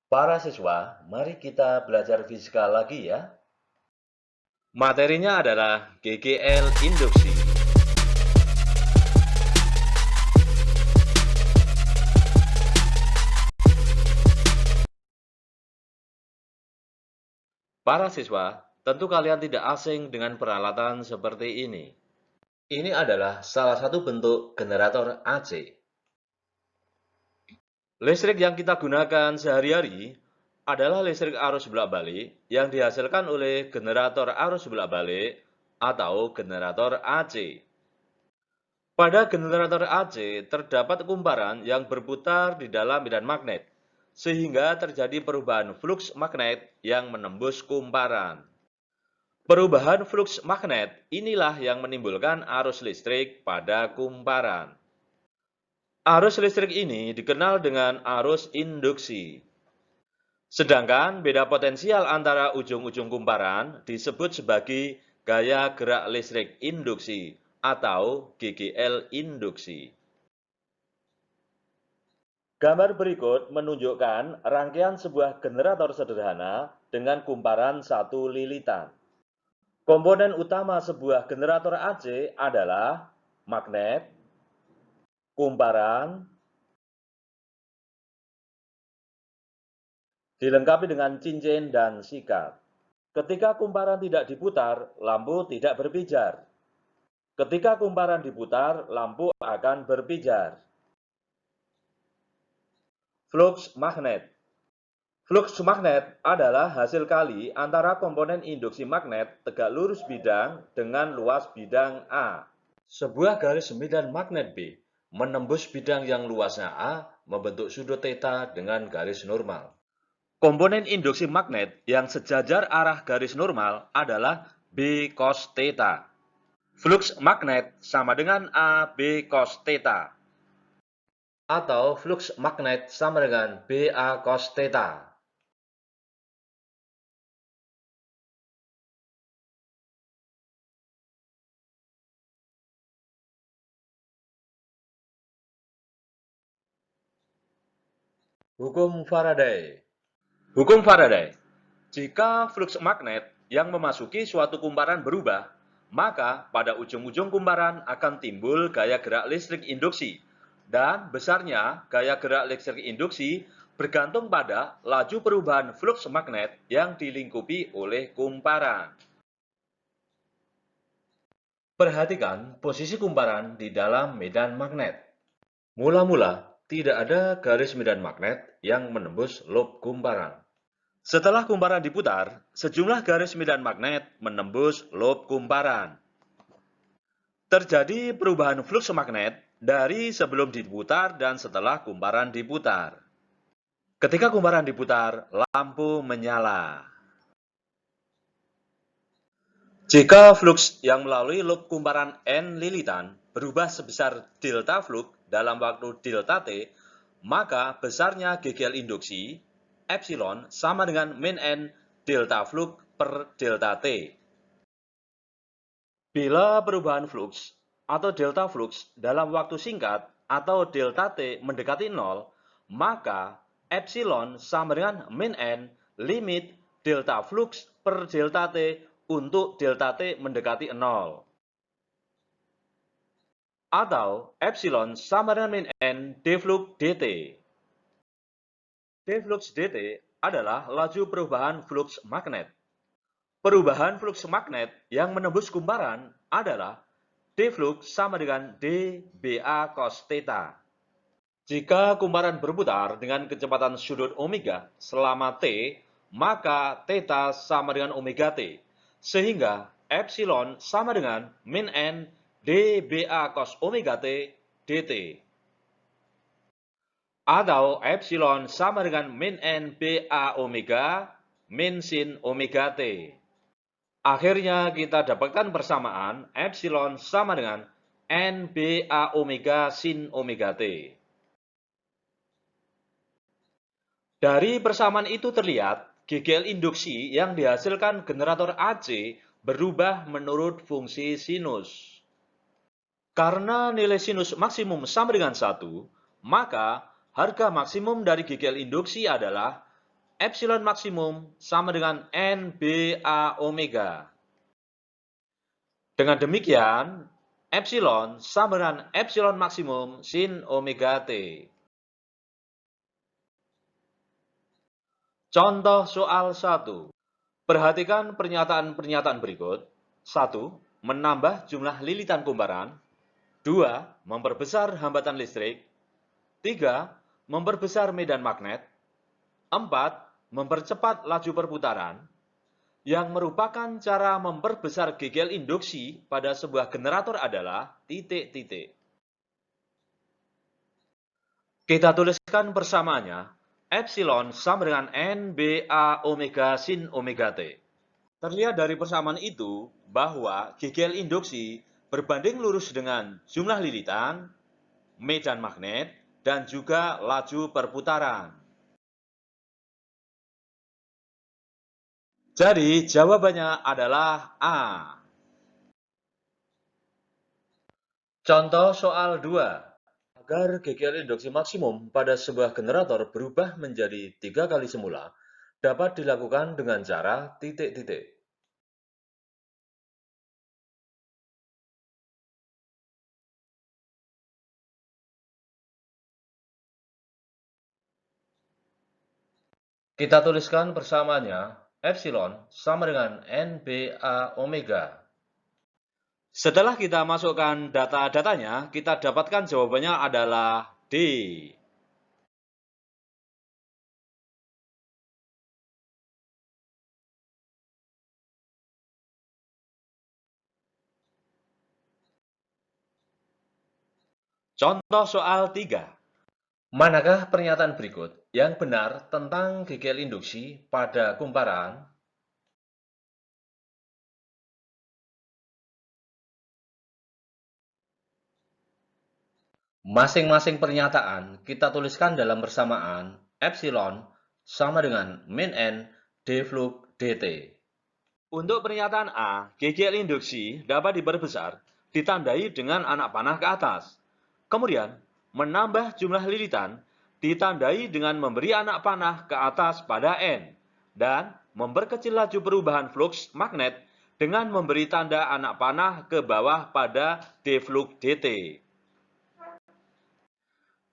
Para siswa, mari kita belajar fisika lagi ya. Materinya adalah GGL induksi. Para siswa, tentu kalian tidak asing dengan peralatan seperti ini. Ini adalah salah satu bentuk generator AC. Listrik yang kita gunakan sehari-hari adalah listrik arus bolak-balik yang dihasilkan oleh generator arus bolak-balik atau generator AC. Pada generator AC terdapat kumparan yang berputar di dalam medan magnet, sehingga terjadi perubahan fluks magnet yang menembus kumparan. Perubahan fluks magnet inilah yang menimbulkan arus listrik pada kumparan. Arus listrik ini dikenal dengan arus induksi. Sedangkan beda potensial antara ujung-ujung kumparan disebut sebagai gaya gerak listrik induksi atau GGL induksi. Gambar berikut menunjukkan rangkaian sebuah generator sederhana dengan kumparan satu lilitan. Komponen utama sebuah generator AC adalah magnet, kumparan, dilengkapi dengan cincin dan sikat. Ketika kumparan tidak diputar, lampu tidak berpijar. Ketika kumparan diputar, lampu akan berpijar. Fluks magnet. Fluks magnet adalah hasil kali antara komponen induksi magnet tegak lurus bidang dengan luas bidang A. Sebuah garis medan magnet B menembus bidang yang luasnya A membentuk sudut θ dengan garis normal. Komponen induksi magnet yang sejajar arah garis normal adalah B cos θ. Fluks magnet sama dengan A B cos θ. Atau fluks magnet sama dengan BA cos θ. Hukum Faraday. Hukum Faraday. Jika fluks magnet yang memasuki suatu kumparan berubah, maka pada ujung-ujung kumparan akan timbul gaya gerak listrik induksi. Dan besarnya gaya gerak listrik induksi bergantung pada laju perubahan fluks magnet yang dilingkupi oleh kumparan. Perhatikan posisi kumparan di dalam medan magnet. Mula-mula tidak ada garis medan magnet yang menembus lob kumparan. Setelah kumparan diputar, sejumlah garis medan magnet menembus lob kumparan. Terjadi perubahan fluks magnet dari sebelum diputar dan setelah kumparan diputar. Ketika kumparan diputar, lampu menyala. Jika fluks yang melalui lob kumparan N lilitan berubah sebesar delta fluks dalam waktu delta T, maka besarnya GGL induksi epsilon sama dengan min N delta fluks per delta T. Bila perubahan fluks atau delta fluks dalam waktu singkat atau delta T mendekati 0, maka epsilon sama dengan min N limit delta fluks per delta T untuk delta T mendekati 0. Atau epsilon sama dengan min N dflux dt. Dflux dt adalah laju perubahan fluks magnet. Perubahan fluks magnet yang menembus kumparan adalah dflux sama dengan dBA cos θ. Jika kumparan berputar dengan kecepatan sudut omega selama T, maka θ sama dengan omega T, sehingga epsilon sama dengan min N dBA cos omega T dt. Atau epsilon sama dengan min N BA omega min sin omega T. Akhirnya kita dapatkan persamaan epsilon sama dengan NBA omega sin omega T. Dari persamaan itu terlihat GGL induksi yang dihasilkan generator AC berubah menurut fungsi sinus. Karena nilai sinus maksimum sama dengan 1, maka harga maksimum dari GGL induksi adalah epsilon maksimum sama dengan NBA omega. Dengan demikian, epsilon sama dengan epsilon maksimum sin omega T. Contoh soal 1. Perhatikan pernyataan-pernyataan berikut. 1. Menambah jumlah lilitan kumparan. 2. Memperbesar hambatan listrik. 3. Memperbesar medan magnet. 4. Mempercepat laju perputaran. Yang merupakan cara memperbesar gegel induksi pada sebuah generator adalah titik-titik. Kita tuliskan persamaannya. Epsilon sama dengan NBA omega sin omega T. Terlihat dari persamaan itu bahwa gegel induksi berbanding lurus dengan jumlah lilitan, medan magnet, dan juga laju perputaran. Jadi jawabannya adalah A. Contoh soal 2. Agar gegel induksi maksimum pada sebuah generator berubah menjadi 3 kali semula, dapat dilakukan dengan cara titik-titik. Kita tuliskan persamaannya, epsilon sama dengan NBA omega. Setelah kita masukkan data-datanya, kita dapatkan jawabannya adalah D. Contoh soal 3. Manakah pernyataan berikut yang benar tentang gegel induksi pada kumparan? Masing-masing pernyataan kita tuliskan dalam persamaan epsilon sama dengan min N d flux dt. Untuk pernyataan A, gegel induksi dapat diperbesar ditandai dengan anak panah ke atas. Kemudian, menambah jumlah lilitan ditandai dengan memberi anak panah ke atas pada N. Dan memperkecil laju perubahan flux magnet dengan memberi tanda anak panah ke bawah pada d flux dt.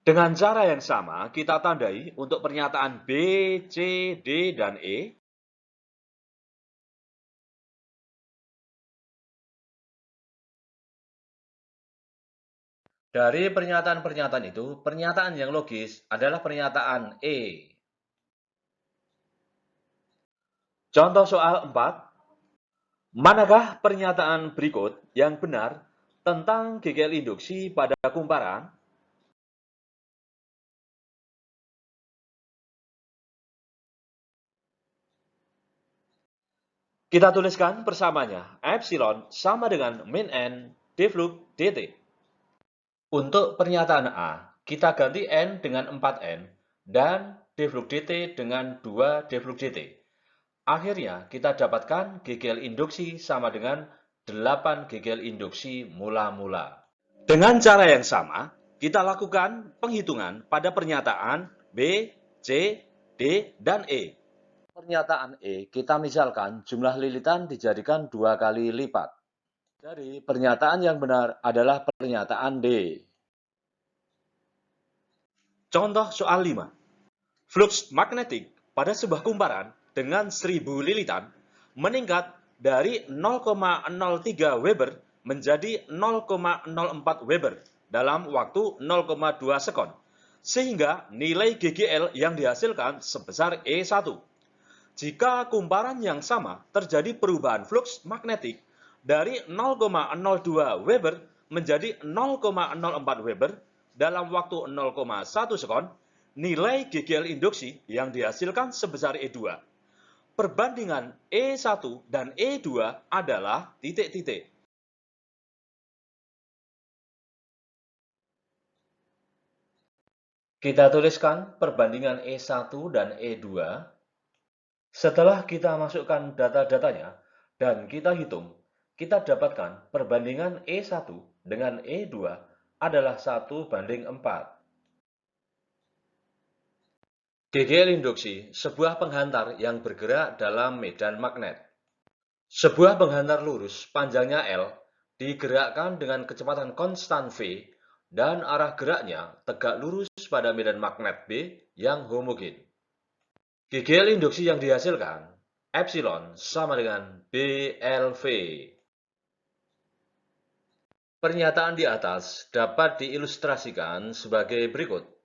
Dengan cara yang sama, kita tandai untuk pernyataan B, C, D, dan E. Dari pernyataan-pernyataan itu, pernyataan yang logis adalah pernyataan E. Contoh soal 4. Manakah pernyataan berikut yang benar tentang gegel induksi pada kumparan? Kita tuliskan persamanya, epsilon sama dengan min N d flux dt. Untuk pernyataan A, kita ganti N dengan 4N dan d flux dt dengan 2 d flux dt. Akhirnya, kita dapatkan gegel induksi sama dengan 8 gegel induksi mula-mula. Dengan cara yang sama, kita lakukan penghitungan pada pernyataan B, C, D, dan E. Pernyataan E, kita misalkan jumlah lilitan dijadikan 2 kali lipat. Jadi, pernyataan yang benar adalah pernyataan D. Contoh soal 5. Flux magnetik pada sebuah kumparan dengan 1000 lilitan meningkat dari 0,03 Weber menjadi 0,04 Weber dalam waktu 0,2 sekon, sehingga nilai GGL yang dihasilkan sebesar E1. Jika kumparan yang sama terjadi perubahan flux magnetik dari 0,02 Weber menjadi 0,04 Weber dalam waktu 0,1 sekon, nilai GGL induksi yang dihasilkan sebesar E2. Perbandingan E1 dan E2 adalah titik-titik. Kita tuliskan perbandingan E1 dan E2. Setelah kita masukkan data-datanya dan kita hitung, kita dapatkan perbandingan E1 dengan E2 adalah 1:4. Gigel induksi, sebuah penghantar yang bergerak dalam medan magnet. Sebuah penghantar lurus panjangnya L digerakkan dengan kecepatan konstan V dan arah geraknya tegak lurus pada medan magnet B yang homogen. Gigel induksi yang dihasilkan, epsilon sama dengan BLV. Pernyataan di atas dapat diilustrasikan sebagai berikut.